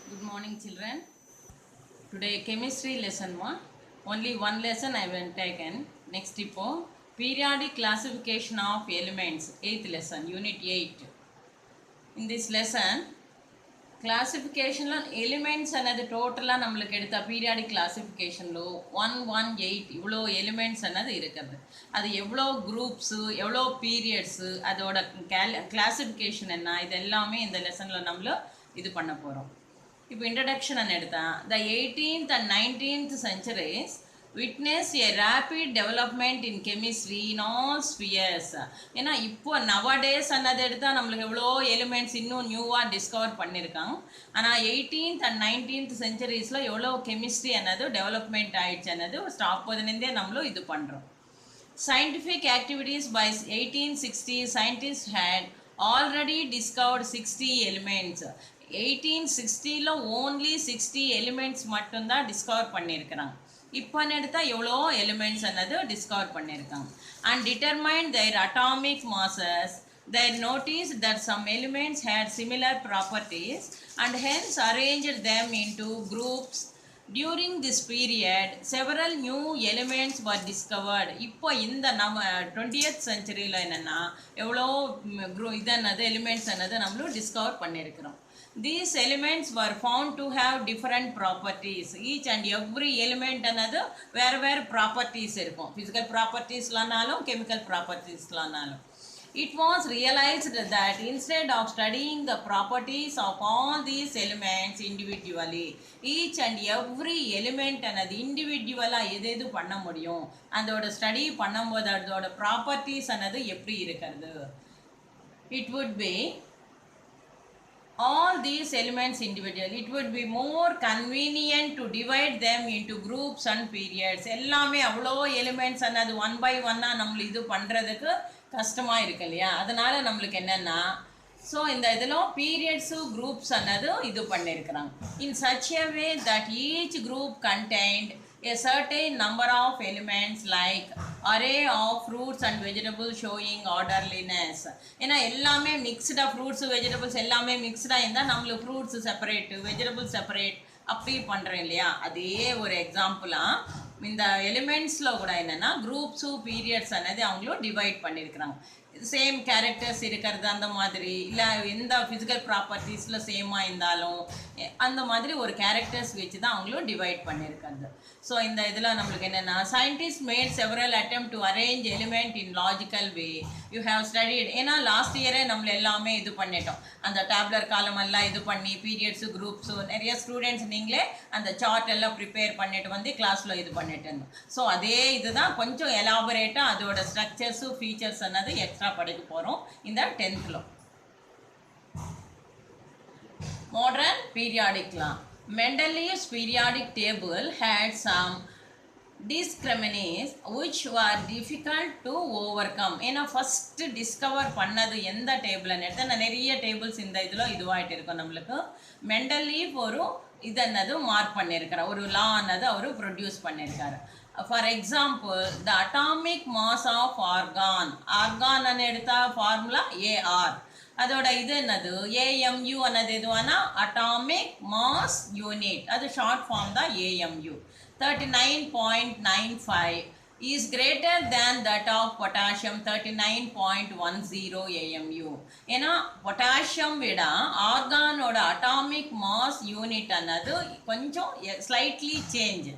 Good morning, children. Today chemistry lesson one. Only one lesson I will taken. Next tipo periodic classification of elements. Eighth lesson, unit 8. In this lesson, classification on elements another டோட்டலாக நம்மளுக்கு எடுத்த periodic கிளாஸிஃபிகேஷனில் 118 இவ்வளோ elements அன்னது இருக்குது. அது எவ்வளோ groups எவ்வளோ periods அதோட classification என்ன இது எல்லாமே இந்த லெசனில் நம்மள இது பண்ண போகிறோம். இப்போ இன்ட்ரடக்ஷன் எடுத்தேன். த 18th and 19th centuries witness a rapid development in chemistry in all spheres. ஏன்னா இப்போ நவடேஸ் அன்னது எடுத்தால் நம்மளுக்கு எவ்வளோ எலிமெண்ட்ஸ் இன்னும் நியூவாக டிஸ்கவர் பண்ணியிருக்காங்க. ஆனால் 18th and 19th centuriesல எவ்வளோ கெமிஸ்ட்ரி அன்னது டெவலப்மெண்ட் ஆயிடுச்சு அன்னது அப்போதுலேருந்தே நம்மளும் இது பண்ணுறோம். Scientific activities by 1860 scientists had already discovered 60 elements. 1860ல ஓன்லி 60 எலிமெண்ட்ஸ் மட்டும்தான் டிஸ்கவர் பண்ணியிருக்கிறாங்க. இப்போ எடுத்தால் எவ்வளோ எலிமெண்ட்ஸ் அன்னது டிஸ்கவர் பண்ணியிருக்காங்க. And determine their atomic masses. They noticed that some elements had similar properties and hence arranged them into groups. During this period, several new elements were discovered. இப்போ இந்த நம்ம 20th centuryல என்னென்னா எவ்வளோ இதன்னது எலிமெண்ட்ஸ் என்னது நம்மளும் discover பண்ணியிருக்கிறோம். These elements were found to have different properties. Each and every element another where properties இருக்கும். Physical properties லானாலும் chemical properties லானாலும். It was realized that instead of studying the properties of all these elements individually, each and every element another individual எது பண்ண முடியும் அதோட study பண்ணும்போது அதோட properties another எப்படி இருக்கிறது. It would be all these elements individually. It would be more convenient to divide them into groups and periods. எல்லாமே அவ்வளோ எலிமெண்ட்ஸ் அன்னது ஒன் பை ஒன்னாக நம்மள இது பண்ணுறதுக்கு கஷ்டமாக இருக்கு இல்லையா. அதனால் நம்மளுக்கு என்னென்னா ஸோ இந்த இதில் பீரியட்ஸு குரூப்ஸ் அன்னது இது பண்ணியிருக்கிறாங்க. In such a way that each group contained a certain number of elements like array of fruits and vegetables showing orderliness. ஏன்னா எல்லாமே மிக்ஸ்டாக ஃப்ரூட்ஸு வெஜிடபிள்ஸ் எல்லாமே மிக்ஸ்டாக இருந்தால் நம்மளுக்கு ஃப்ரூட்ஸு செப்பரேட்டு வெஜிடபிள்ஸ் செப்பரேட் அப்படி பண்ணுறோம் இல்லையா. அதே ஒரு எக்ஸாம்பிளாக இந்த எலிமெண்ட்ஸில் கூட என்னென்னா குரூப்ஸு பீரியட்ஸ் அன்னது அவங்களும் டிவைட் பண்ணியிருக்கிறாங்க. சேம் கேரக்டர்ஸ் இருக்கிறது அந்த மாதிரி இல்லை எந்த ஃபிசிக்கல் ப்ராப்பர்ட்டிஸில் சேமாக இருந்தாலும் அந்த மாதிரி ஒரு கேரக்டர்ஸ் வச்சு தான் அவங்களும் டிவைட் பண்ணியிருக்காங்க. ஸோ இந்த இதில் நம்மளுக்கு என்னென்னா scientist made several attempt to arrange element in logical way. You have studied. ஏன்னா லாஸ்ட் இயரே நம்மள எல்லாமே இது பண்ணிட்டோம். அந்த டேப்லர் காலம் எல்லாம் இது பண்ணி பீரியட்ஸு குரூப்ஸு நிறைய ஸ்டூடெண்ட்ஸ் நீங்களே அந்த சார்ட் எல்லாம் ப்ரிப்பேர் பண்ணிட்டு வந்து கிளாஸில் இது பண்ணிட்டு இருந்தோம். ஸோ அதே இதுதான் கொஞ்சம் எலாபரேட்டாக அதோட ஸ்ட்ரக்சர்ஸு ஃபீச்சர்ஸ் என்னது எக்ஸ்ட்ரா படிக்க போகிறோம் இந்த 10th. Modern periodic law. Mendeleev's periodic table had some discriminations which were difficult to overcome. ஏன்னா ஃபர்ஸ்ட் டிஸ்கவர் பண்ணது எந்த டேபிள்னு எடுத்தால் நான் நிறைய டேபிள்ஸ் இந்த இதில் இதுவாகிட்டு இருக்கோம். நம்மளுக்கு மெண்டலீவ் ஒரு இதன்னது மார்க் பண்ணியிருக்காரு, ஒரு லா அன்னது அவர் ப்ரொடியூஸ் பண்ணியிருக்காரு. For example the atomic mass of argon எடுத்தால் ஃபார்முலா ஏஆர். அதோட இது என்னது ஏஎம்யூ அன்னது எதுவானா அட்டாமிக் மாஸ் யூனிட், அது ஷார்ட் ஃபார்ம் தான் AMU. 39.95 is greater than that of potassium 39.10 AMU. ஏன்னா பொட்டாசியம் விட ஆர்கானோட அட்டாமிக் மாஸ் யூனிட் அன்னது கொஞ்சம் slightly change.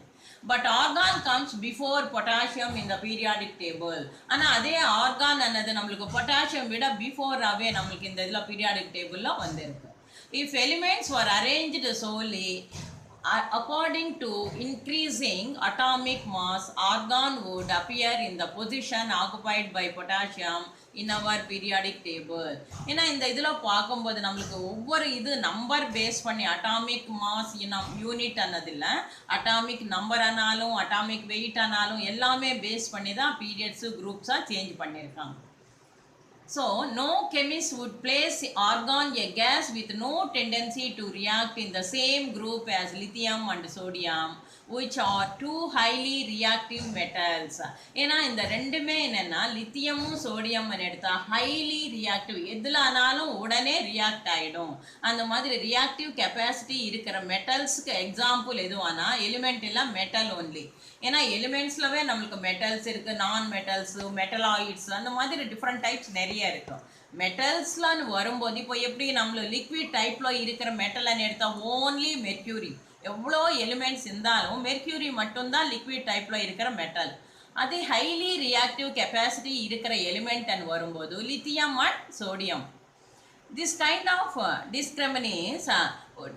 But argon comes before potassium in the periodic table. ஆனால் அதே ஆர்கான் அன்னது நம்மளுக்கு பொட்டாசியம் விட பிஃபோராகவே நம்மளுக்கு இந்த இதில் பீரியாடிக் டேபிளில் வந்திருக்கு. If elements were arranged solely according to increasing atomic mass, argon would appear in the position occupied by potassium in our periodic table. ஏன்னா இந்த இதில் பார்க்கும்போது நம்மளுக்கு ஒவ்வொரு இது நம்பர் பேஸ் பண்ணி அட்டாமிக் மாஸ் யூனிட் ஆனதில்லை, அட்டாமிக் நம்பர் ஆனாலும் அட்டாமிக் வெயிட் ஆனாலும் எல்லாமே பேஸ் பண்ணி தான் பீரியட்ஸு குரூப்ஸாக சேஞ்ச் பண்ணியிருக்காங்க. So, no chemist would place argon, a gas with no tendency to react in the same group as lithium and sodium, which are two highly reactive metals. ஏன்னா இந்த ரெண்டுமே என்னன்னா லித்தியமும் சோடியம் எடுத்தா highly reactive, எதுலானாலும் உடனே react ஆகிடும். அந்த மாதிரி reactive capacity இருக்கிற மெட்டல்ஸுக்கு எக்ஸாம்பிள் எதுவானா எலிமெண்ட் எல்லாம் மெட்டல் ஒன்லி. ஏன்னா எலிமெண்ட்ஸ்லவே நம்மளுக்கு மெட்டல்ஸ் இருக்கு, நான் மெட்டல்ஸ், மெட்டலாய்ட்ஸ், அந்த மாதிரி டிஃப்ரெண்ட் டைப்ஸ் நிறைய இருக்கும். மெட்டல்ஸ்லான்னு வரும்போது இப்போ எப்படி நம்மளுக்கு லிக்விட் டைப்ல இருக்கிற மெட்டல்னு எடுத்தா ஓன்லி மெர்க்யூரி. எவ்வளோ எலிமெண்ட்ஸ் இருந்தாலும் மெர்க்யூரி மட்டும்தான் லிக்விட் டைப்ல இருக்கிற மெட்டல். அதே ஹைலி ரியாக்டிவ் கெப்பாசிட்டி இருக்கிற எலிமெண்ட்னு வரும்போது lithium and sodium. This kind of discriminants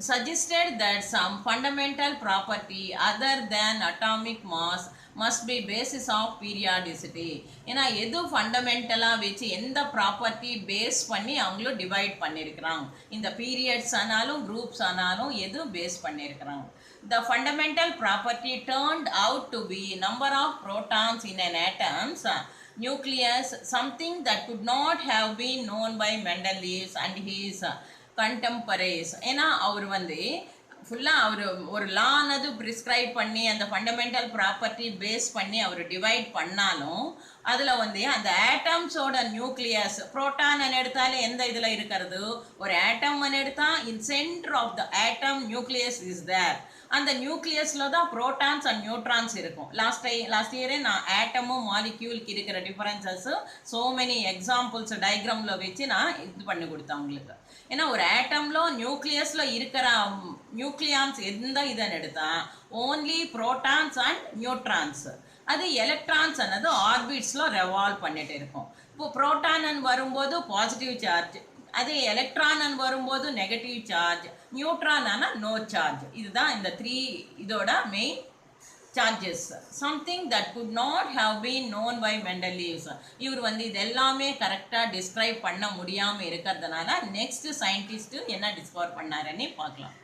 suggested that some fundamental property other than atomic mass must be basis of periodicity. ஏன்னா எது ஃபண்டமெண்டலாக வச்சு எந்த ப்ராப்பர்ட்டி பேஸ் பண்ணி அவங்களும் டிவைட் பண்ணியிருக்கிறாங்க. இந்த பீரியட்ஸ் ஆனாலும் குரூப்ஸ் ஆனாலும் எது பேஸ் பண்ணியிருக்கிறாங்க. The fundamental property turned out to be number of protons in an atom's nucleus, something that could not have been known by Mendeleev and his contemporaries. ஏன்னா அவர் ஃபுல்லாக அவர் ஒரு லானது ப்ரிஸ்கிரைப் பண்ணி அந்த ஃபண்டமெண்டல் ப்ராப்பர்ட்டி பேஸ் பண்ணி அவர் divide பண்ணாலும் அதில் அந்த ஆட்டம்ஸோட nucleus proton எடுத்தாலே எந்த இதில் இருக்கிறது, ஒரு ஆட்டம் எடுத்தால் in centre of the atom nucleus is there. அந்த நியூக்ளியஸில் தான் ப்ரோட்டான்ஸ் அண்ட் நியூட்ரான்ஸ் இருக்கும். லாஸ்ட் இயரே நான் ஆட்டமும் மாலிக்யூலுக்கு இருக்கிற டிஃபரன்சஸ் ஸோ மெனி எக்ஸாம்பிள்ஸ் டயக்ராமில் வச்சு நான் இது பண்ணி கொடுத்தேன் உங்களுக்கு. ஏன்னா ஒரு ஆட்டம்ல நியூக்ளியஸில் இருக்கிற நியூக்ளியான்ஸ் எந்த இதன்னு எடுத்தால் ஓன்லி ப்ரோட்டான்ஸ் அண்ட் நியூட்ரான்ஸ். அது எலக்ட்ரான்ஸ் ஆனது ஆர்பிட்ஸில் ரெவால்வ் பண்ணிட்டு இருக்கும். இப்போ புரோட்டான் வரும்போது பாசிட்டிவ் சார்ஜ், அதே எலக்ட்ரான் வரும்போது நெகட்டிவ் சார்ஜ், நியூட்ரான் ஆனால் நோ சார்ஜ். இதுதான் இந்த 3 இதோட main charges. Something that could not have been known by Mendeleev's. இவர் இது எல்லாமே கரெக்டாக டிஸ்கிரைப் பண்ண முடியாமல் இருக்கிறதுனால நெக்ஸ்ட் சயின்டிஸ்ட் என்ன டிஸ்கவர் பண்ணாருன்னு பார்க்கலாம்.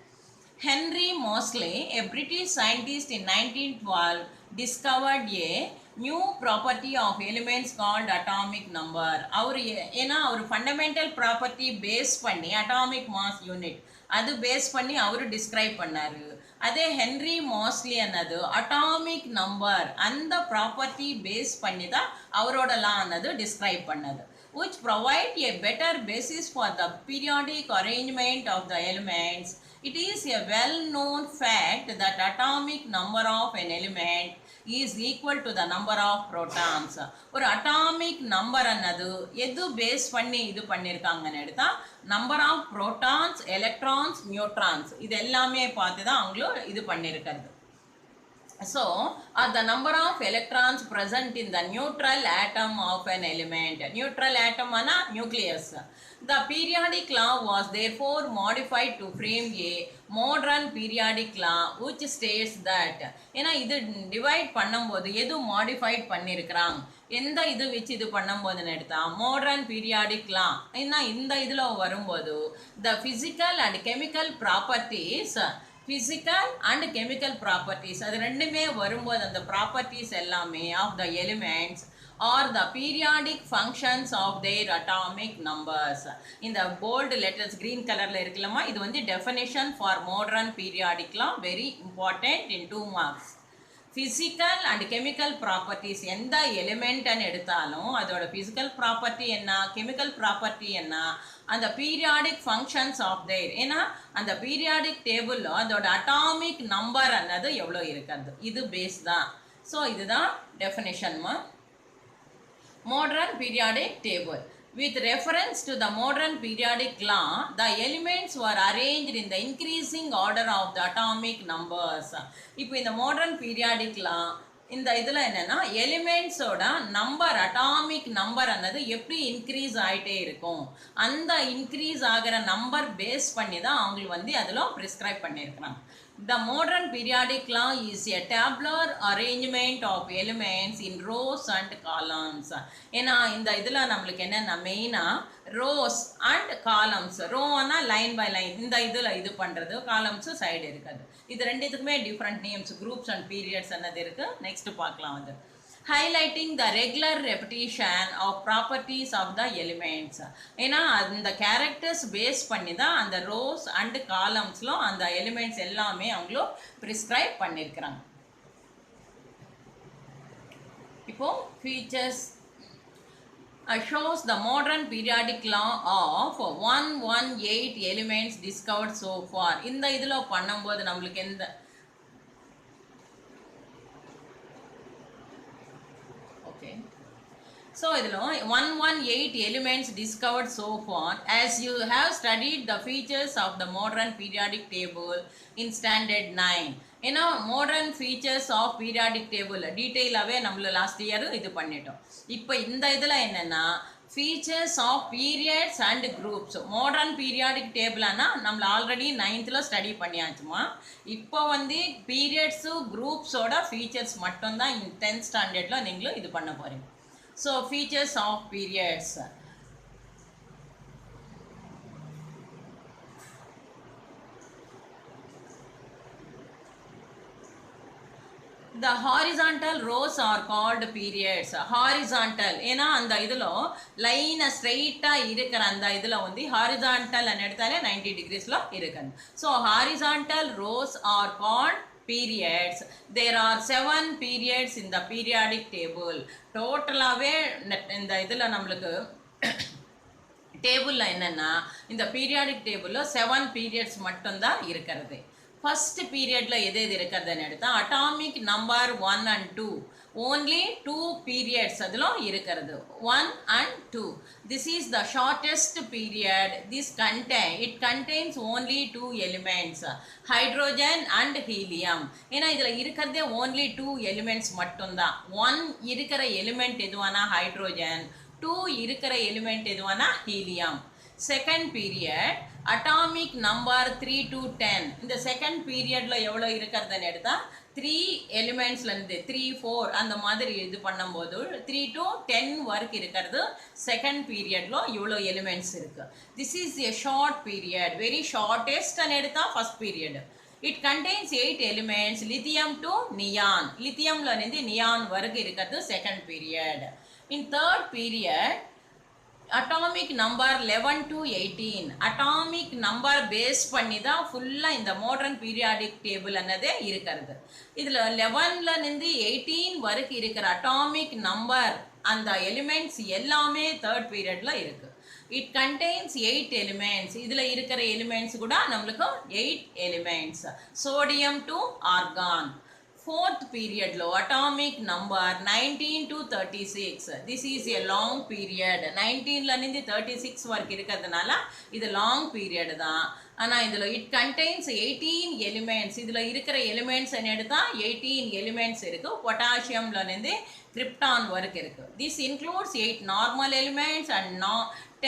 Henry Moseley, a British scientist in 1912, discovered a new property of elements called atomic number. ஏன்னா அவர் ஃபண்டமெண்டல் ப்ராப்பர்ட்டி பேஸ் பண்ணி அட்டாமிக் மாஸ் யூனிட் அது பேஸ் பண்ணி அவர் டிஸ்கிரைப் பண்ணார். அதே ஹென்ரி மோஸ்லி என்னது அட்டாமிக் நம்பர் அந்த ப்ராப்பர்ட்டி பேஸ் பண்ணி தான் அவரோட லா ஆனது டிஸ்கிரைப் பண்ணது, which provide a better basis for the periodic arrangement of the elements. It is a well-known fact that atomic number of an element is equal to the number of protons. ஒரு atomic number annadu எது base பண்ணி இது பண்ணியிருக்காங்கன்னு எடுத்தா number of protons, electrons, neutrons இது எல்லாமே பார்த்து தான் அவங்களும் இது பண்ணியிருக்கிறது. So, the number of electrons present in the neutral atom of an element. Neutral atom ana nucleus. The periodic law was therefore modified to frame a modern periodic law which states that ஏன்னா இது divide பண்ணும்போது எது modified பண்ணியிருக்கிறாங்க, எந்த இது வச்சு இது பண்ணும்போதுன்னு எடுத்தா மாடர்ன் பீரியாடிக் லா. ஏன்னா இந்த இதில் வரும்போது the physical and chemical properties, physical and chemical properties அது ரெண்டுமே வரும்போது அந்த ப்ராப்பர்ட்டிஸ் எல்லாமே of the elements are the periodic functions of their atomic numbers. இந்த போல்டு லெட்டர்ஸ் க்ரீன் கலரில் இருக்குல்லம்மா, இது டெஃபினேஷன் ஃபார் மாடர்ன் பீரியாடிக்லாம் very important in 2 marks. Physical and chemical properties எந்த எலிமெண்ட்னு எடுத்தாலும் அதோட ஃபிசிக்கல் ப்ராப்பர்ட்டி என்ன, கெமிக்கல் ப்ராப்பர்ட்டி என்ன, அந்த பீரியாடிக் ஃபங்க்ஷன்ஸ் ஆஃப் தேர். ஏன்னா அந்த பீரியாடிக் டேபிளில் அதோட அட்டாமிக் நம்பர் அன்னது எவ்வளோ இருக்கிறது இது பேஸ் தான். ஸோ இதுதான் டெஃபினேஷன்மா modern periodic table. With reference to the modern periodic law, the elements were arranged in the increasing order of the atomic numbers. இப்போ இந்த modern periodic law இந்த இதில் என்னென்னா எலிமெண்ட்ஸோட நம்பர் அட்டாமிக் நம்பர் அன்னது எப்படி இன்க்ரீஸ் ஆகிட்டே இருக்கும், அந்த இன்க்ரீஸ் ஆகிற நம்பர் பேஸ் பண்ணி தான் அவங்களுக்கு அதில் ப்ரிஸ்கிரைப் பண்ணியிருக்கிறாங்க. The modern periodic law is a tabular arrangement of elements in rows and columns. ஏன்னா இந்த இதில் நம்மளுக்கு என்னென்னா மெயினாக ரோஸ் அண்ட் காலம்ஸ். ரோனா லைன் பை லைன் இந்த இதில் இது பண்ணுறது, காலம்ஸு சைடு இருக்குது. இது ரெண்டுத்துக்குமே different names groups and periods என்னது இருக்குது, நெக்ஸ்ட் பார்க்கலாம். highlighting the regular repetition of properties of the elements. ஏன்னா அந்த கேரக்டர்ஸ் பேஸ் பண்ணி தான் அந்த ரோஸ் அண்ட் காலம்ஸ்ல அந்த எலிமெண்ட்ஸ் எல்லாமே அவங்களும் ப்ரிஸ்கிரைப் பண்ணியிருக்கிறாங்க. இப்போ features shows the modern periodic law of 118 elements discovered so far. இந்த இதுல பண்ணும்போது நம்மளுக்கு எந்த So, 118 elements discovered so far. As you have studied the features of the modern periodic table in standard 9. modern features of periodic table detail அவே நம்மள last year இது பண்ணிட்டோம். இப்போ இந்த இதுல என்னன்னா features of periods and groups. modern periodic table ஆனா நம்மள already 9thல study பண்ணியாச்சுமா. இப்போ வந்து periods groups ஓட features மட்டும் தான் 10th standardல நீங்களும் இது பண்ண போறீங்க. So, features of periods. The horizontal rows are called periods. Horizontal ஏனா அந்த இதுல லைன் ஸ்ட்ரைட்டா இருக்கிற அந்த இதுல வந்து horizontal ன்னு எடுத்தாலே 90 degreesல இருக்கு. So, horizontal rows are called periods. There are 7 periods in the periodic table. டோட்டலாவே இந்த இதுல நம்மளுக்கு டேபிள்ல என்னன்னா இந்த periodic tableல 7 periods மட்டும் தான் இருக்கிறது. First periodல எது இருக்கிறதுன்னு எடுத்தா atomic number 1 and 2. Only 2 periods அதுல இருக்கிறது 1 and 2. This is the shortest period. It contains only 2 elements, hydrogen and helium. ஏன்னா இதுல இருக்கிறதே only 2 elements மட்டும்தான். 1 இருக்கிற element எதுவானா hydrogen, 2 இருக்கிற element எதுவானா helium. Second period atomic number 3 to 10. இந்த second periodல எவ்வளவு இருக்கிறதுன்னு எடுத்தா 3 elementsல இருந்து 3 4 அந்த மாதிரி இது பண்ணும்போது 3 to 10 வரைக்கும் இருக்கிறது second periodல இவ்வளவு elements இருக்கு. This is a short period, very shortest ன்னு எடுத்தா first period. It contains 8 elements, lithium to neon. lithiumல இருந்து neon வரைக்கும் இருக்கிறது second period. In third period atomic number 11 to 18. atomic number base பண்ணி தான் ஃபுல்லா இந்த மாடர்ன் பீரியாடிக் டேபிள் ಅನ್ನதே இருக்கிறது. இதுல 11ல இருந்து 18 வரைக்கும் இருக்கிற atomic number அந்த எலிமெண்ட்ஸ் எல்லாமே தேர்ட் பீரியட்ல இருக்கு. It contains 8 elements. இதுல இருக்கிற எலிமெண்ட்ஸ் கூட நம்மளுக்கு 8 elements. sodium to argon. Fourth period lo atomic number 19 to 36. This is a long period. 19 la nindi 36 வரைக்கும் இருக்கிறதுனால இது long period தான். ஆனா இதுல it contains 18 elements. இதுல இருக்கிற elements என்ன எடுத்தா 18 elements இருக்கு. பொட்டாசியம்ல இருந்து கிரிப்டான் வரைக்கும் இருக்கு. This includes 8 normal elements and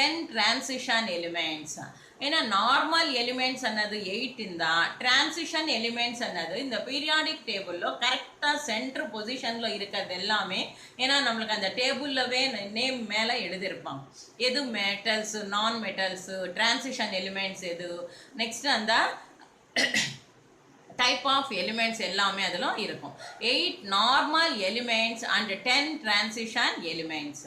10 transition elements. ஏன்னா நார்மல் எலிமெண்ட்ஸ் ಅನ್ನது 8 இருந்தா டிரான்சிஷன் எலிமெண்ட்ஸ் ಅನ್ನது இந்த பீரியாடிக் டேபிள்ல கரெக்டா சென்டர் பொசிஷன்ல இருக்கிறது எல்லாமே ஏன்னா நம்மளுக்கு அந்த டேபிள்லவே நேம் மேல எழுதியிருப்பாங்க எது மெட்டல்ஸ் நான் மெட்டல்ஸ் டிரான்சிஷன் எலிமெண்ட்ஸ் எது நெக்ஸ்ட் அந்த type of elements எல்லாமே அதுல இருக்கும் 8 normal elements and 10 transition elements.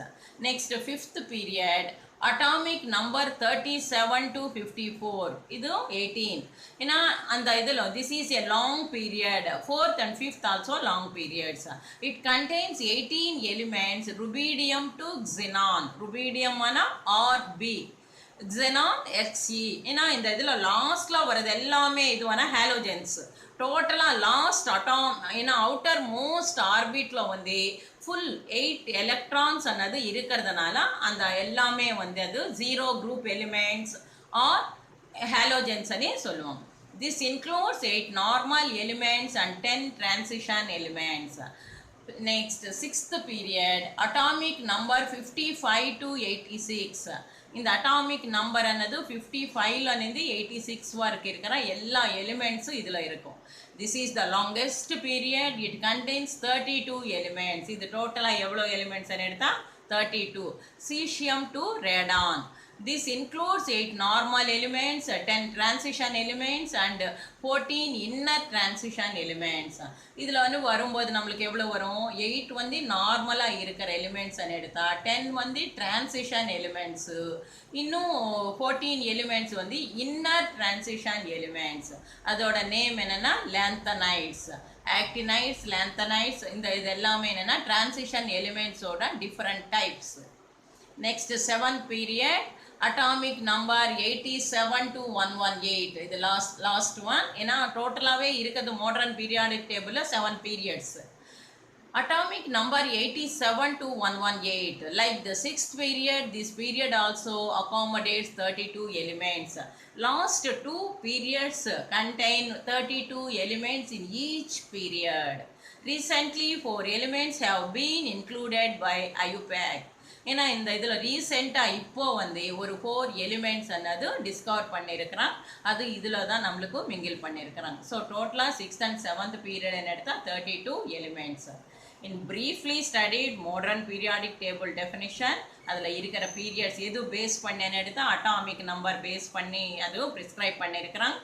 Next fifth period atomic number 37 to 54 இது 18 ஏன்னா அந்த இதுல this is a long period. Fourth and fifth also long periods. It contains 18 elements rubidium to xenon. rubidium ஆனா Rb xenon Xe. ஏன்னா இந்த இதுல லாஸ்ட்ல வரது எல்லாமே இதுவான ஹாலோஜன்ஸ் டோட்டலா லாஸ்ட் அட்டாம் ஏன்னா அவுட்டர் மோஸ்ட் ஆர்பிட்ல வந்து full 8 electrons ಅನ್ನது இருக்கிறதுனால அந்த எல்லாமே வந்து அது zero group elements or halogens அனே சொல்லுவோம். This includes 8 normal elements and 10 transition elements. Next sixth period atomic number 55 to 86. இந்த atomic number ಅನ್ನது 55 ல இருந்து 86 வரைக்கும் இருக்கிற எல்லா எலிமெண்ட்ஸும் இதுல இருக்கும். This is the longest period. It contains 32 elements. இது டோட்டலா எவ்வளவு எலிமெண்ட்ஸ் எடுத்தா 32. Cesium to radon. This includes 8 normal elements, 10 transition elements and 14 inner transition elements. இதில் வந்து வரும்போது நம்மளுக்கு எவ்வளோ வரும்? 8 வந்து நார்மலாக இருக்கிற எலிமெண்ட்ஸ்ன்னு எடுத்தா 10 வந்து டிரான்சிஷன் எலிமெண்ட்ஸு, இன்னும் 14 எலிமெண்ட்ஸ் வந்து இன்னர் டிரான்சிஷன் எலிமெண்ட்ஸ். அதோட நேம் என்னென்னா லாந்தனைட்ஸ், ஆக்டினைட்ஸ், லாந்தனைட்ஸ். இது எல்லாமே என்னென்னா டிரான்சிஷன் எலிமெண்ட்ஸோட different types. Next 7th period atomic number 87 to 118. இது லாஸ்ட் ஒன். ஏன்னா டோட்டலாகவே இருக்கிறது மாடர்ன் பீரியாடிக் டேபிளில் 7 periods. Atomic number 87 to 118. Like the 6th period, this period also accommodates 32 elements. Last 2 periods contain 32 elements in each period. Recently 4 elements have been included by IUPAC. ஏன்னா இந்த இதில் ரீசெண்டாக இப்போ வந்து ஒரு 4 எலிமெண்ட்ஸ் அன்னது டிஸ்கவர் பண்ணியிருக்கிறான். அது இதில் தான் நம்மளுக்கு மிங்கிள் பண்ணியிருக்கிறாங்க. ஸோ டோட்டலாக 6th and 7th பீரியட்னு எடுத்தால் 32 elements. In briefly studied modern periodic table definition, அதில் இருக்கிற பீரியட்ஸ் எது பேஸ் பண்ணேன்னு எடுத்தால் அட்டாமிக் நம்பர் பேஸ் பண்ணி அதுவும் ப்ரிஸ்கிரைப் பண்ணியிருக்கிறாங்க.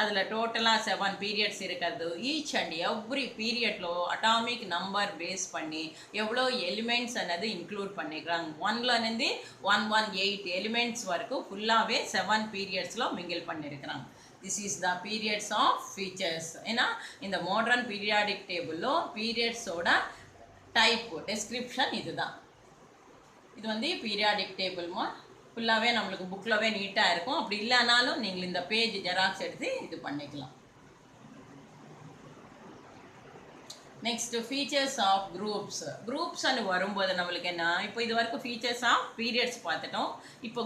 அதில் டோட்டலாக 7 பீரியட்ஸ் இருக்கிறது. ஈச் அண்ட் எவ்ரி பீரியட்லோ அட்டாமிக் நம்பர் பேஸ் பண்ணி எவ்வளோ எலிமெண்ட்ஸ் அன்னது இன்க்ளூட் பண்ணிக்கிறாங்க. 1லேருந்து 118 எலிமெண்ட்ஸ் வரைக்கும் ஃபுல்லாகவே 7 பீரியட்ஸில் மிங்கிள் பண்ணியிருக்கிறாங்க. This is the periods of features. ஏன்னா இந்த மாடர்ன் பீரியாடிக் டேபிளோ பீரியட்ஸோட டைப் டெஸ்கிரிப்ஷன் இதுதான். இது வந்து பீரியாடிக் டேபிள்மா ஃபுல்லாகவே நம்மளுக்கு புக்கிலவே நீட்டாக இருக்கும். அப்படி இல்லைனாலும் நீங்கள் இந்த பேஜ் ஜெராக்ஸ் எடுத்து இது பண்ணிக்கலாம். Next features of groups. குரூப்ஸ்ன்னு வரும்போது நம்மளுக்கு என்ன, இப்போ இது வரைக்கும் ஃபீச்சர்ஸ் ஆஃப் பீரியட்ஸ் பார்த்துட்டோம். இப்போ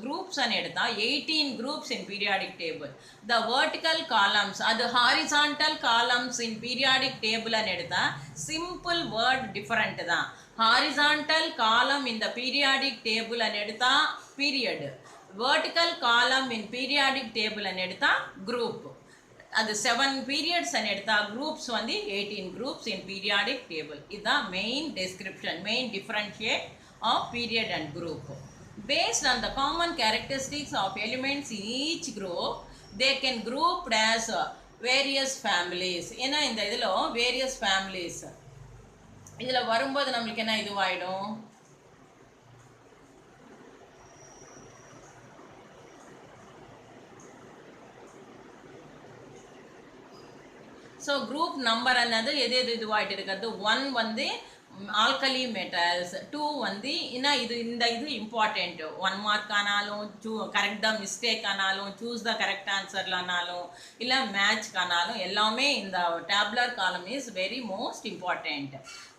குரூப்ஸ்ன்னு எடுத்தால் 18 groups in periodic table. The vertical columns, அது ஹாரிசான்டல் காலம்ஸ் இன் பீரியாடிக் டேபிள்னு எடுத்தால் சிம்பிள் வேர்ட் டிஃப்ரெண்ட் தான். ஹாரிசான்டல் காலம் இந்த பீரியாடிக் டேபிள்னு எடுத்தால் பீரியட், வெர்டிக்கல் காலம் இன் பீரியாடிக் டேபிள்னு எடுத்தால் குரூப். அது 7 பீரியட்ஸ் எடுத்தா குரூப்ஸ் வந்து 18 குரூப்ஸ் இன் பீரியாடிக் டேபிள். இதுதான் main description, main differentiate of period and group. Based on the common characteristics of elements in each group they can grouped as various families. ஏன்னா இந்த இதில் various families இதில் வரும்போது நம்மளுக்கு என்ன இதுவாயிடும், ஸோ குரூப் நம்பர் அன்னது எது இதுவாகிட்டு இருக்கிறது. 1 வந்து ஆல்கலி மெட்டல்ஸ், 2 வந்து இந்த இது இம்பார்ட்டண்ட். 1 மார்க் ஆனாலும் கரெக்ட் த மிஸ்டேக் ஆனாலும் சூஸ் த கரெக்ட் ஆன்சர்லானாலும் இல்லை மேட்ச் ஆனாலும் எல்லாமே இந்த tabular column is very most important.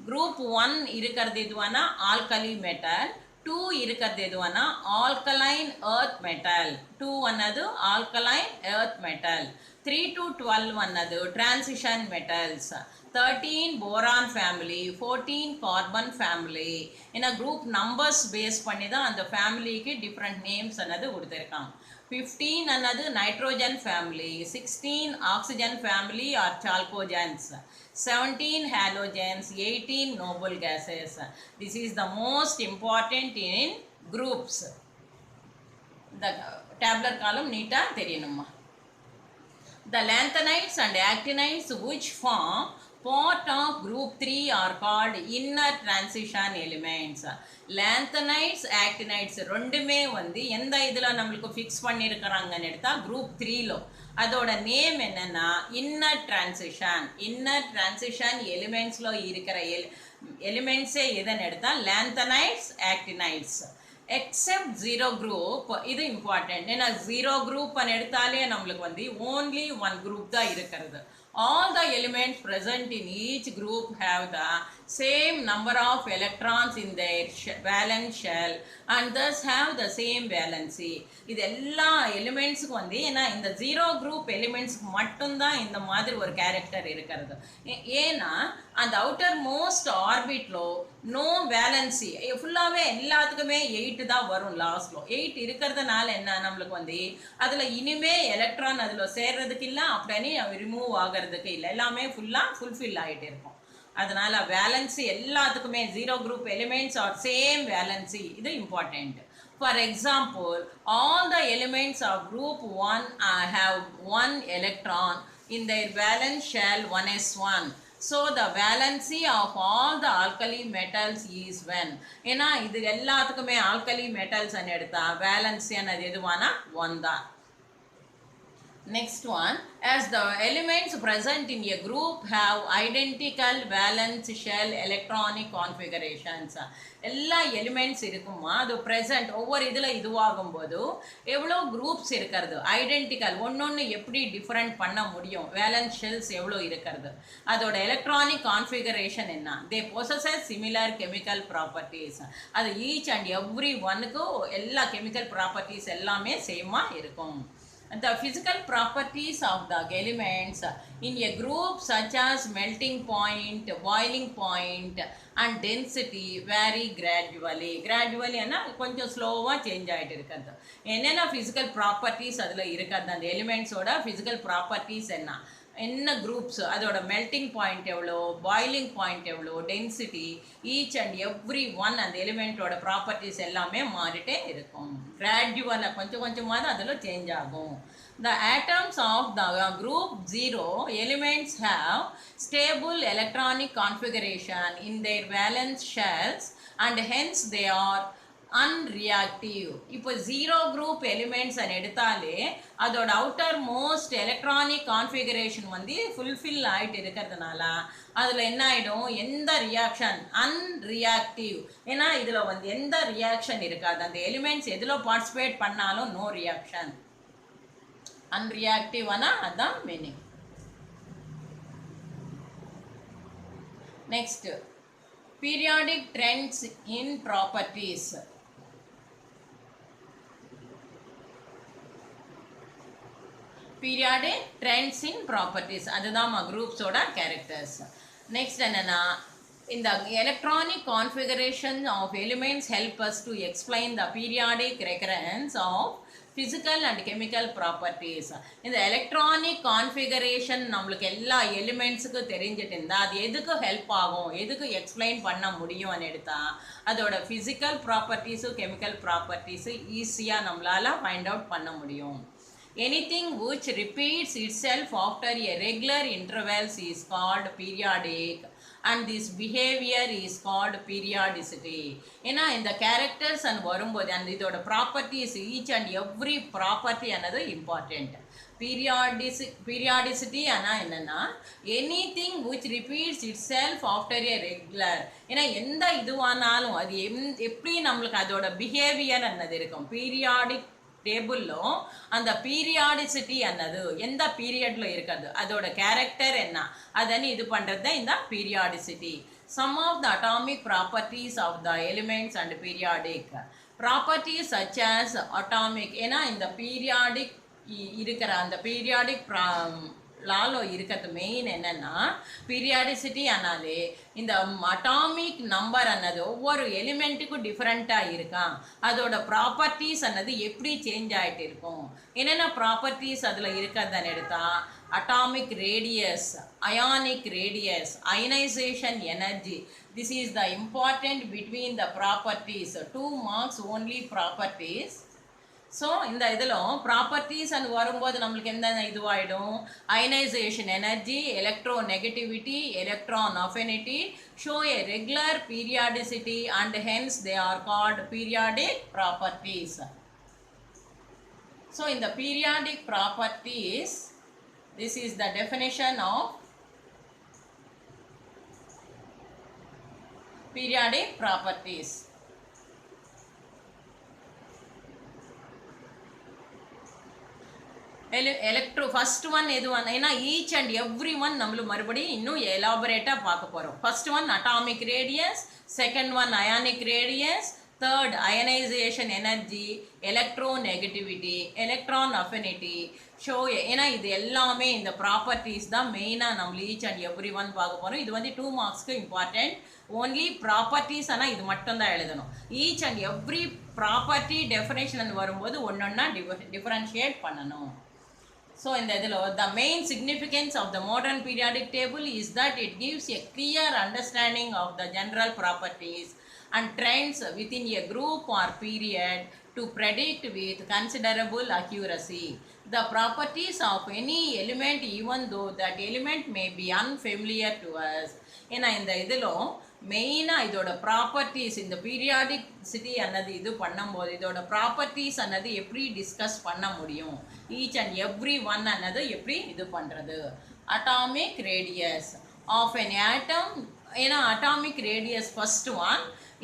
Group 1 இருக்கிறது எதுவானா ஆல்கலி மெட்டல், 2 இருக்கிறது எதுவானா ஆல்கலைன் எர்த் மெட்டல். 2 அன்னது ஆல்கலைன் எர்த் மெட்டல். 3 to 12 அன்னது transition metals. 13 boron family, 14 carbon family. ஏன்னா குரூப் நம்பர்ஸ் பேஸ் பண்ணி தான் அந்த ஃபேமிலிக்கு டிஃப்ரெண்ட் நேம்ஸ் அன்னது கொடுத்துருக்காங்க. 15 அன்னது nitrogen family, 16 oxygen family or chalcogens, 17 halogens, 18 noble gases. This is the most important in groups. The tabular column neata theriyunuma. The lanthanides and actinides which form part of group 3 are called inner transition elements. Lanthanides, actinides ரெண்டுமே வந்து எந்த இதில் நம்மளுக்கு fix பண்ணியிருக்கிறாங்கன்னு எடுத்தால் group 3லோ. அதோட name என்னன்னா inner transition. Inner transition எலிமெண்ட்ஸில் இருக்கிற எலிமெண்ட்ஸே எதுன்னு எடுத்தால் லாந்தனைட்ஸ், ஆக்டினைட்ஸ். எக்ஸப்ட் ஜீரோ குரூப், இது இம்பார்ட்டன்ட். ஏன்னா ஜீரோ குரூப் எடுத்தாலே நம்மளுக்கு வந்து ஓன்லி 1 குரூப் தான் இருக்கிறது. All the elements present in each group have the same number of electrons in their valence shell and thus have the same valency. இது எல்லா எலிமெண்ட்ஸுக்கும் வந்து ஏன்னா இந்த ஜீரோ குரூப் எலிமெண்ட்ஸுக்கு மட்டும்தான் இந்த மாதிரி ஒரு கேரக்டர் இருக்கிறது. ஏன்னா அந்த அவுட்டர் மோஸ்ட் ஆர்பிட்லோ நோ வேலன்சி, ஃபுல்லாகவே எல்லாத்துக்குமே 8 தான் வரும். லாஸ்ட்லோ 8 இருக்கிறதுனால என்ன நம்மளுக்கு வந்து அதில் இனிமே எலக்ட்ரான் அதில் சேர்றதுக்கு இல்லை, அப்படின்னு ரிமூவ் ஆகிறதுக்கு இல்லை, எல்லாமே ஃபுல்லாக ஃபுல்ஃபில் ஆகிட்டு இருக்கும். அதனால வேலன்சி எல்லாத்துக்குமே zero group elements R same valency, இது important. For example, all the elements of group 1 have one electron in their valence shell 1s1. So the valency of all the alkali metals is 1. ஏன்னா இது எல்லாத்துக்குமே alkali metals ன்னு எடுத்தா valency என்னது எதுவானா 1 தான். Next one, as the elements present in a group have identical valence shell electronic configurations. எல்லா elements இருக்குமா அது present ஒவ்வொரு இதில் இதுவாகும் போது எவ்வளோ குரூப்ஸ் இருக்கிறது ஐடென்டிக்கல் ஒன்னொன்று எப்படி டிஃப்ரெண்ட் பண்ண முடியும் வேலன்ஸ் ஷெல்ஸ் எவ்வளோ இருக்கிறது அதோட எலக்ட்ரானிக் கான்ஃபிகரேஷன் என்ன தே பொசஸஸ் சிமிலர் கெமிக்கல் ப்ராப்பர்ட்டிஸ் அது ஈச் அண்ட் எவ்ரி ஒன்னுக்கு எல்லா கெமிக்கல் ப்ராப்பர்ட்டிஸ் எல்லாமே சேமாக இருக்கும். The physical properties of the elements in a group such as melting point, boiling point and density vary gradually. Gradually என்ன கொஞ்சம் ஸ்லோவாக சேஞ்ச் ஆகிட்டு இருக்கிறது. என்னென்ன physical properties அதில் இருக்கிறது அந்த எலிமெண்ட்ஸோட physical properties என்ன குரூப்ஸ் அதோட மெல்டிங் பாயிண்ட் எவ்வளோ பாய்லிங் பாயிண்ட் எவ்வளோ density each and every one அந்த எலிமெண்ட்டோட ப்ராப்பர்ட்டிஸ் எல்லாமே மாறிட்டே இருக்கும். கிராஜுவலாக கொஞ்சம் கொஞ்சமாக தான் அதில் சேஞ்ச் ஆகும். The atoms of the group 0 elements have stable electronic configuration in their valence shells and hence they are unreactive. இப்போ ஜீரோ குரூப் எலிமெண்ட்ஸ் எடுத்தாலே அதோட அவுட்டர் மோஸ்ட் எலக்ட்ரானிக் கான்ஃபிகரேஷன் வந்து ஃபுல்ஃபில் ஆகிட்டு இருக்கிறதுனால அதில் என்ன ஆகிடும் எந்த ரியாக்ஷன் அன்ரியாக்டிவ் ஏன்னா இதில் வந்து எந்த ரியாக்ஷன் இருக்காது அந்த எலிமெண்ட்ஸ் எதில் பார்ட்டிசிபேட் பண்ணாலும் நோ ரியாக்ஷன் அன்ரியாக்டிவ் ஆனால் அதுதான் meaning. Next periodic trends in properties. Periodic trends in properties அதுதான் குரூப்ஸோட கேரக்டர்ஸ். நெக்ஸ்ட் என்னன்னா இந்த electronic configuration of elements help us to explain the periodic recurrence of physical and chemical properties. இந்த electronic configuration நம்மளுக்கு எல்லா எலிமெண்ட்ஸுக்கு தெரிஞ்சிட்டு இருந்தா அது எதுக்கு ஹெல்ப் ஆகும் எதுக்கு எக்ஸ்பிளைன் பண்ண முடியும்னு எடுத்தா அதோட physical ப்ராப்பர்ட்டிஸு கெமிக்கல் ப்ராப்பர்ட்டிஸு ஈஸியாக நம்மளால ஃபைண்ட் அவுட் பண்ண முடியும். Anything which repeats itself after a regular intervals is called periodic and this behavior is called periodicity. ஏன்னா இந்த கேரக்டர்ஸ் அண்ட் வரும்போது அந்த இதோட properties each and every property ஆனது இம்பார்ட்டண்ட். பீரியாடிசிட்டி ஆனால் என்னென்னா anything which repeats itself after a regular ஏன்னா எந்த இதுவானாலும் அது எப்படி நம்மளுக்கு அதோட பிஹேவியர் அன்னது இருக்கும். பீரியாடிக் டேபிளில் அந்த பீரியாடிசிட்டி அன்னது எந்த பீரியடில் இருக்கிறது அதோட கேரக்டர் என்ன அதன்னு இது பண்ணுறது தான் இந்த periodicity. Some of the atomic properties of the elements and periodic properties such as atomic ஏன்னா இந்த பீரியாடிக் இருக்கிற அந்த பீரியாடிக் லாலோ இருக்கிறது மெயின் என்னென்னா பீரியாடிசிட்டி ஆனாலே இந்த அட்டாமிக் நம்பர் அன்னது ஒவ்வொரு எலிமெண்ட்டுக்கும் டிஃப்ரெண்ட்டாக இருக்கான் அதோட ப்ராப்பர்ட்டிஸ் அன்னது எப்படி சேஞ்ச் ஆகிட்டு இருக்கும் என்னென்ன ப்ராப்பர்ட்டிஸ் அதில் இருக்கிறதுன்னு எடுத்தா atomic radius ionic radius ionisation energy this is the important between the properties 2 marks only properties. So இந்த இதில் ப்ராப்பர்ட்டிஸ் அண்ட் வரும்போது நம்மளுக்கு எந்த இதுவாகிடும் ionisation energy electronegativity electron affinity show a regular periodicity and hence they are called periodic properties. So இந்த periodic properties this is the definition of periodic properties. Electro first one எது ஏன்னா each and every one நம்மளும் மறுபடியும் இன்னும் எலாபரேட்டாக பார்க்க போகிறோம். First one atomic radius, second one ionic radius, third ionisation energy, electronegativity, electron affinity show ஏன்னா இது எல்லாமே இந்த ப்ராப்பர்ட்டிஸ் தான் மெயினாக நம்ம ஈச் அண்ட் எவ்ரி ஒன் பார்க்க போகிறோம். இது வந்து 2 marksக்கு இம்பார்ட்டன்ட் ஓன்லி ப்ராப்பர்ட்டிஸ் ஆனால் இது மட்டும்தான் எழுதணும். Each and every property definition வரும்போது ஒன்றொன்னா டிஃபரன்ஷியேட் பண்ணணும். So in the main significance of the modern periodic table is that it gives a clear understanding of the general properties and trends within a group or period to predict with considerable accuracy the properties of any element even though that element may be unfamiliar to us. ஏன்னா இந்த இதிலும் மெயினாக இதோட properties இந்த periodicity அன்னது இது பண்ணும்போது இதோட properties அன்னது எப்படி டிஸ்கஸ் பண்ண முடியும், ஈச் அண்ட் எவ்ரி ஒன் அன்னது எப்படி இது பண்ணுறது. Atomic radius of an atom, ஏன்னா atomic radius first one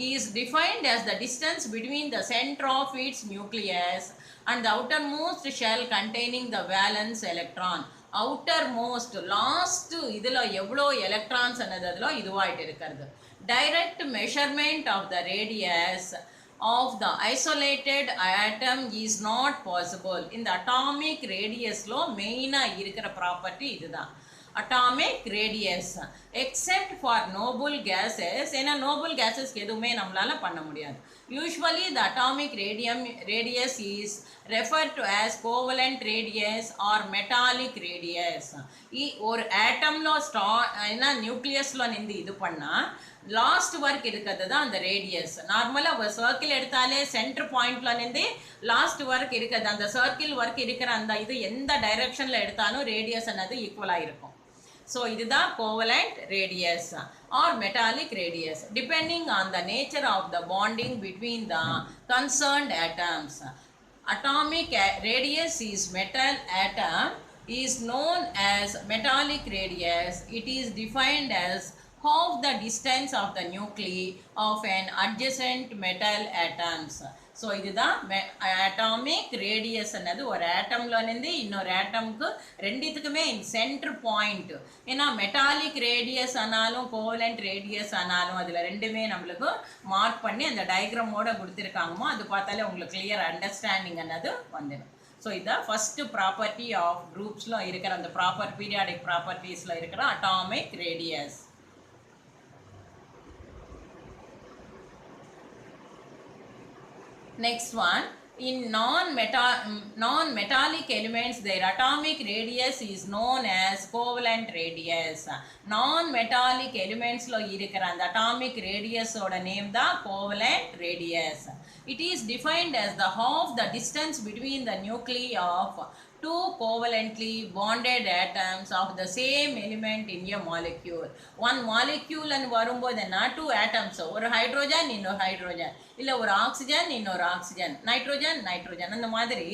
is defined as the distance between the center of its nucleus and the outermost shell containing the valence electron. outermost last இதில் எவ்வளோ electrons என்னதில் இதுவாகிட்டு இருக்கிறது. direct measurement of the radius of the isolated atom is not possible. இந்த atomic radiusல மெயினாக இருக்கிற property இதுதான், atomic radius, except for noble gases. ஏன்னா noble gases எதுவுமே நம்மளால பண்ண முடியாது. usually the atomic radius is referred to as covalent radius or metallic radius. ஒரு ஆட்டம்ல ஏன்னா நியூக்ளியஸ்ல நின்று இது பண்ணா லாஸ்ட் ஒர்க் இருக்கிறது தான் அந்த ரேடியஸ். நார்மலாக ஒரு சர்க்கிள் எடுத்தாலே சென்டர் பாயிண்ட்ல நின்று லாஸ்ட் ஒர்க் இருக்கிறது, அந்த சர்க்கிள் ஒர்க் இருக்கிற அந்த இது எந்த டைரக்ஷன்ல எடுத்தாலும் ரேடியஸ் என்னது ஈக்குவலாக இருக்கும். So இதுதான் covalent radius or metallic radius depending on the nature of the bonding between the concerned atoms. Atomic radius is metal atom is known as metallic radius. It is defined as half the distance of the nuclei of an adjacent metal atoms. So இதுதான் atomic radius என்னது ஒரு ஆட்டம்லேருந்து இன்னொரு ஆட்டமுக்கு ரெண்டுத்துக்குமே centre point. ஏன்னா metallic radius ஆனாலும் covalent radius ஆனாலும் அதில் ரெண்டுமே நம்மளுக்கு மார்க் பண்ணி அந்த டயக்ராமோட கொடுத்துருக்காங்கமோ அது பார்த்தாலே உங்களுக்கு கிளியர் அண்டர்ஸ்டாண்டிங் என்னது வந்துடும். ஸோ இதான் ஃபஸ்ட்டு ப்ராப்பர்ட்டி ஆஃப் குரூப்ஸில் இருக்கிற அந்த பீரியாடிக் ப்ராப்பர்ட்டிஸில் இருக்கிற atomic radius. Next one, in non-metallic elements their atomic radius is known as covalent radius. Non-metallic elements lo irukra and atomic radius oda name da covalent radius. It is defined as the half the distance between the nuclei of two covalently bonded atoms of the same element in a molecule. One molecule and வரும்போது என்ன two atoms, ஒரு hydrogen இன்னொரு hydrogen, இல்லை ஒரு oxygen இன்னொரு oxygen, nitrogen nitrogen, அந்த மாதிரி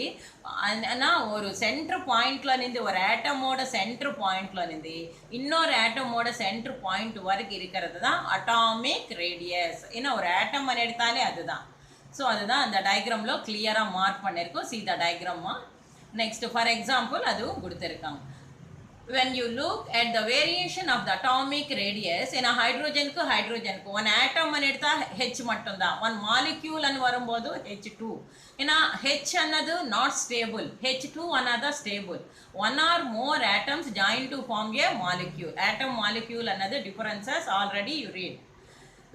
ஒரு சென்டர் பாயிண்ட்ல நின்று ஒரு ஆட்டமோட சென்டர் பாயிண்ட்ல நின்று இன்னொரு ஆட்டமோட சென்டர் பாயிண்ட் வரைக்கும் இருக்கிறது தான் அட்டாமிக் ரேடியஸ். ஏன்னா ஒரு ஆட்டம் எடுத்தாலே அதுதான். ஸோ அதுதான் அந்த டயக்ராமில் கிளியராக மார்க் பண்ணியிருக்கோம். சி த டயக்ராமா. Next, for example, adu கொடுத்திருக்காங்க. When you look at the variation of the atomic radius in a hydrogen ku one atom anu edutha H mattum da, one molecule anu varumbodhu H2. Ena H another not stable, H2 another stable. One or more atoms join to form a molecule. Atom molecule another differences already you read.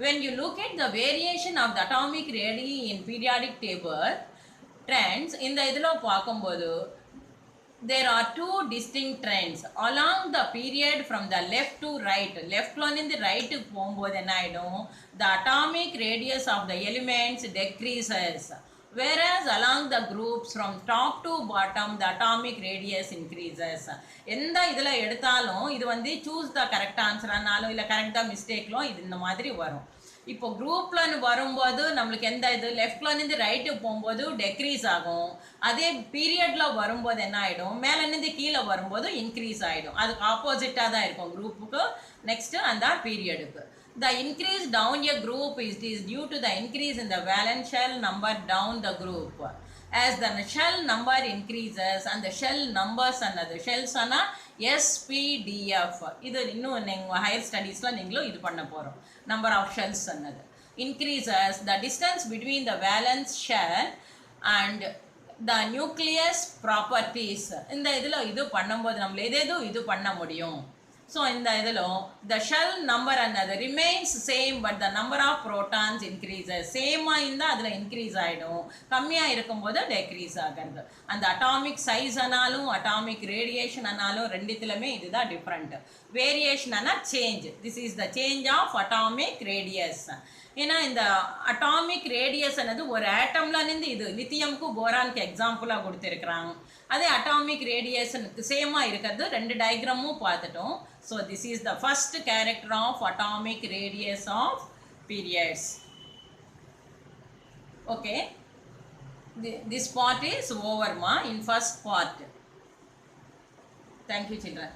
When you look at the variation of the atomic radii in periodic table trends, இந்த இதில் பார்க்கும்போது there are two distinct trends along the period from the left to right. leftல இருந்து right போகும்போது என்ன ஆகிடும், the atomic radius of the elements decreases, whereas along the groups from top to bottom the atomic radius increases. எந்த இதில் எடுத்தாலும் இது வந்து choose the correct ஆன்சரானாலும் இல்லை கரெக்டாக மிஸ்டேக்லும் இது இந்த மாதிரி வரும். இப்போ குரூப்லன்னு வரும்போது நம்மளுக்கு எந்த இது லெஃப்ட்லேருந்து ரைட்டு போகும்போது டெக்ரீஸ் ஆகும், அதே பீரியடில் வரும்போது என்ன ஆகிடும், மேலேருந்து கீழே வரும்போது இன்க்ரீஸ் ஆகிடும். அதுக்கு ஆப்போசிட்டாக தான் இருக்கும் குரூப்புக்கு நெக்ஸ்ட்டு அந்த பீரியடுக்கு. The increase down a group is due to the increase in the valence shell number down the group. As the shell number increases and the shell numbers another shells ana SPDF, இது இன்னும் நீங்கள் higher ஸ்டடீஸில் நீங்களும் இது பண்ண போகிறோம். Number of shells அன்னது increases, the distance between the valence shell and the nucleus properties. இந்த இதில் இது பண்ணும்போது நம்மள எதேதும் இது பண்ண முடியும். ஸோ இந்த இதில் the shell number another remains same but the number of protons increases. சேமாக இருந்தால் அதில் இன்க்ரீஸ் ஆகிடும், கம்மியாக இருக்கும்போது டெக்ரீஸ் ஆகிறது. அந்த அட்டாமிக் சைஸ் ஆனாலும் அட்டாமிக் ரேடியேஷன் ஆனாலும் ரெண்டுத்துலையுமே இதுதான் டிஃப்ரெண்ட். வேரியேஷன் ஆனால் change, this is the change of atomic radius. ஏன்னா இந்த அட்டாமிக் ரேடியஸ் என்னது ஒரு ஆட்டம்லேருந்து இது லித்தியம்க்கு போரானுக்கு எக்ஸாம்பிளாக கொடுத்துருக்குறாங்க. அதே அட்டாமிக் ரேடியேஷனுக்கு சேமாக இருக்கிறது ரெண்டு டயக்ராமும் பார்த்துட்டோம். So this is the first character of atomic radius of periods. Okay, this part is over ma in first part. Thank you children.